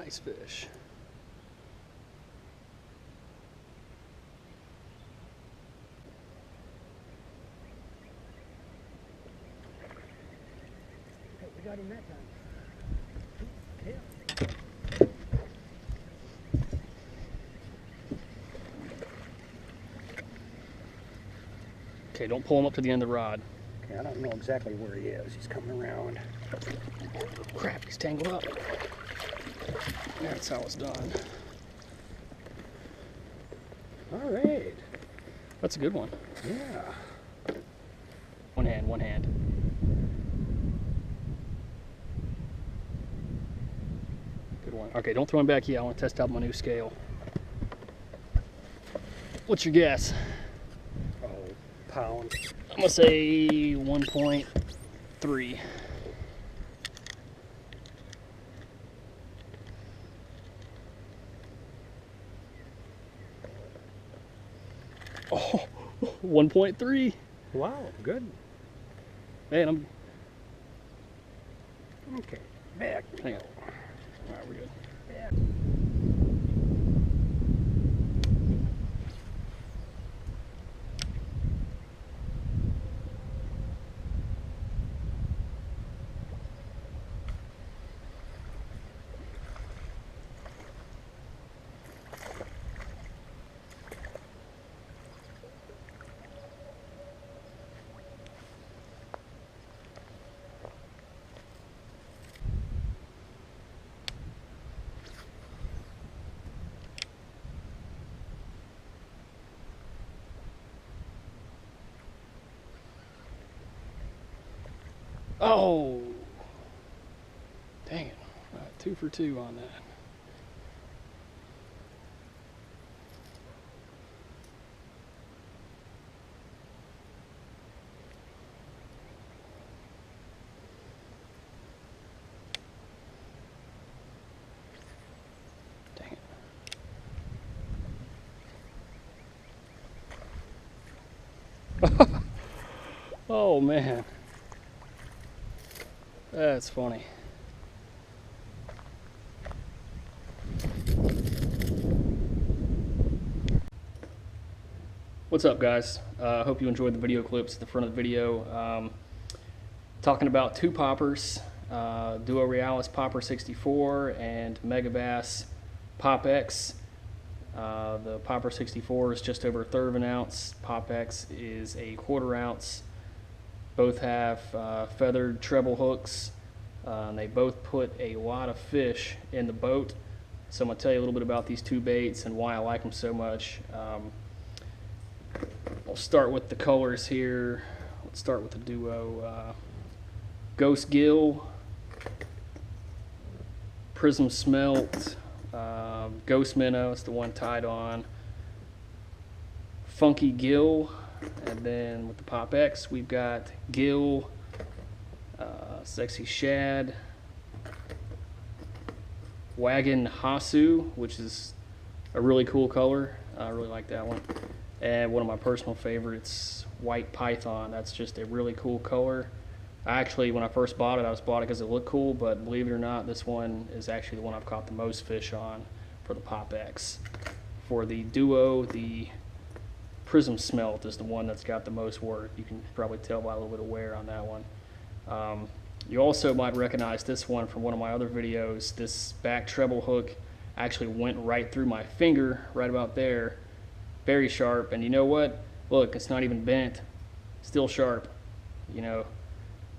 Nice fish. Hey, we got him that time. Yeah. Okay, don't pull him up to the end of the rod. Okay, I don't know exactly where he is. He's coming around. Crap, he's tangled up. That's how it's done. All right. That's a good one. Yeah. One hand, one hand. Good one. Okay, don't throw him back yet. I want to test out my new scale. What's your guess? Oh, pound. I'm going to say 1.3. Oh, 1.3. Wow, good. Man, I'm... Okay, back. Hang on. All right, we're good. Back. Oh! Dang it. 2 for 2 on that. Dang it. Oh man. That's funny. What's up, guys? I hope you enjoyed the video clips at the front of the video. Talking about two poppers, Duo Realis Popper 64 and Megabass Pop X. The Popper 64 is just over 1/3 of an ounce. Pop X is a 1/4 ounce. Both have feathered treble hooks. And they both put a lot of fish in the boat. So I'm going to tell you a little bit about these two baits and why I like them so much. I'll start with the colors here. Let's start with the Duo Ghost Gill, Prism Smelt, Ghost Minnow, it's the one tied on, Funky Gill, and then with the Pop X we've got Gill, Sexy Shad, Wagon Hasu, which is a really cool color. I really like that one. And one of my personal favorites, White Python. That's just a really cool color. Actually, when I first bought it, I just bought it because it looked cool, but believe it or not, this one is actually the one I've caught the most fish on for the Pop X. For the Duo, the Prism Smelt is the one that's got the most work. You can probably tell by a little bit of wear on that one. You also might recognize this one from one of my other videos. This back treble hook actually went right through my finger, right about there. Very sharp, and you know what? Look, it's not even bent, still sharp. You know,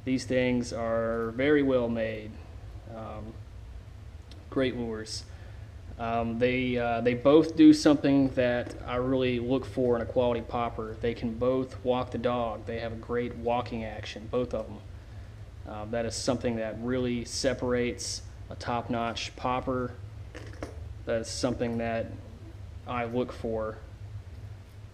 these things are very well made. Great lures. They both do something that I really look for in a quality popper. They can both walk the dog. They have a great walking action, both of them. That is something that really separates a top-notch popper. That is something that I look for.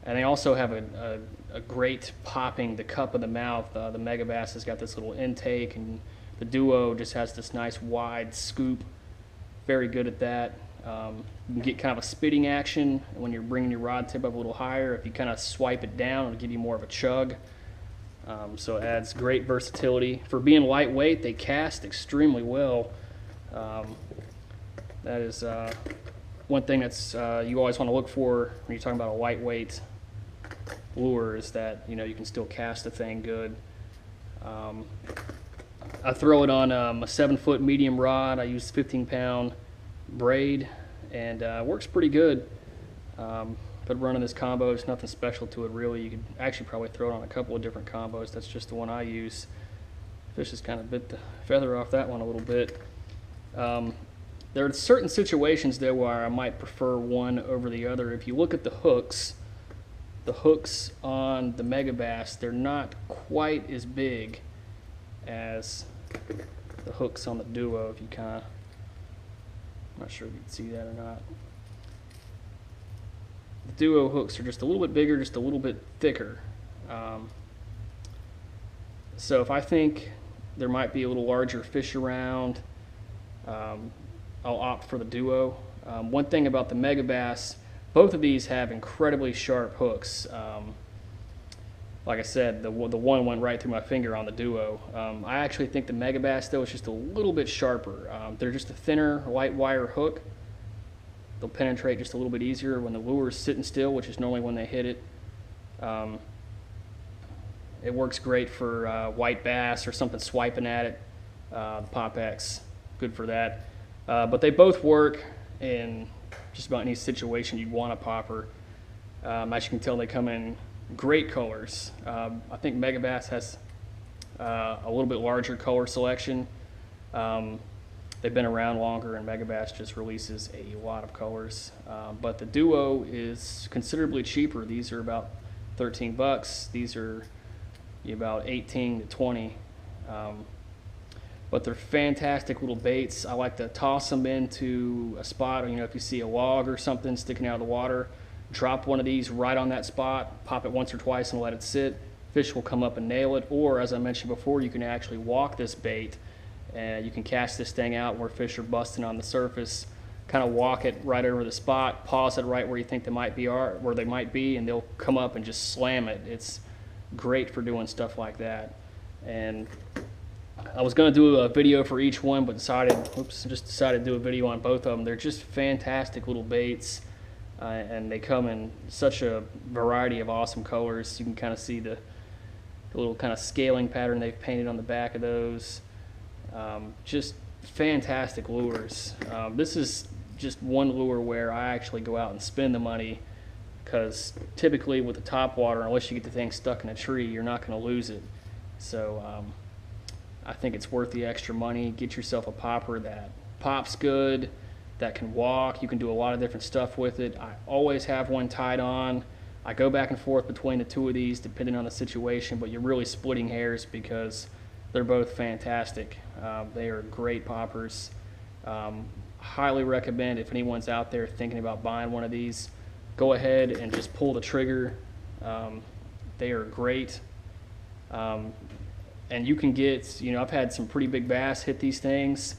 And they also have a great popping the cup of the mouth. The Megabass has got this little intake, and the Duo just has this nice wide scoop. Very good at that. You can get kind of a spitting action when you're bringing your rod tip up a little higher. If you kind of swipe it down, it'll give you more of a chug. So it adds great versatility. For being lightweight, they cast extremely well. That is one thing that's you always want to look for when you're talking about a lightweight lure, is that you can still cast the thing good. I throw it on a 7-foot medium rod. I use 15-pound braid, and it works pretty good. But running this combo, it's nothing special to it really. You could actually probably throw it on a couple of different combos. That's just the one I use. Fish just kind of bit the feather off that one a little bit. There are certain situations though where I might prefer one over the other. If you look at the hooks on the Megabass, they're not quite as big as the hooks on the Duo. If you kind of, I'm not sure if you can see that or not. The Duo hooks are just a little bit bigger, just a little bit thicker. So if I think there might be a little larger fish around, I'll opt for the Duo. One thing about the Megabass, both of these have incredibly sharp hooks. Like I said, the one went right through my finger on the Duo. I actually think the Megabass though is just a little bit sharper. They're just a thinner, light wire hook. They'll penetrate just a little bit easier when the lure is sitting still, which is normally when they hit it. It works great for white bass or something swiping at it. The Pop X, good for that. But they both work in just about any situation you'd want a popper. As you can tell, they come in great colors. I think Megabass has a little bit larger color selection. They've been around longer, and Megabass just releases a lot of colors. But the Duo is considerably cheaper. These are about 13 bucks. These are about 18 to 20. But they're fantastic little baits. I like to toss them into a spot, if you see a log or something sticking out of the water, drop one of these right on that spot, pop it once or twice and let it sit. Fish will come up and nail it. Or, as I mentioned before, you can actually walk this bait, and you can cast this thing out where fish are busting on the surface, kind of walk it right over the spot, pause it right where you think they might be, and they'll come up and just slam it. It's great for doing stuff like that. And I was going to do a video for each one, but decided to do a video on both of them. They're just fantastic little baits, and they come in such a variety of awesome colors. You can kind of see the little kind of scaling pattern they've painted on the back of those. Just fantastic lures. This is just one lure where I actually go out and spend the money, because typically with the top water, unless you get the thing stuck in a tree, you're not going to lose it. So I think it's worth the extra money. Get yourself a popper that pops good, that can walk. You can do a lot of different stuff with it. I always have one tied on. I go back and forth between the two of these depending on the situation, but you're really splitting hairs because they're both fantastic. They are great poppers. Highly recommend, if anyone's out there thinking about buying one of these, go ahead and just pull the trigger. They are great. And you can get, I've had some pretty big bass hit these things,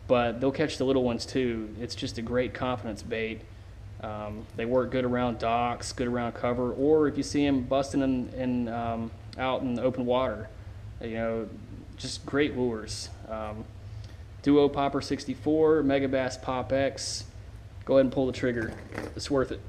but they'll catch the little ones too. It's just a great confidence bait. They work good around docks, good around cover, or if you see them busting out in the open water, just great lures. Duo Popper 64, Megabass Pop X. Go ahead and pull the trigger. It's worth it.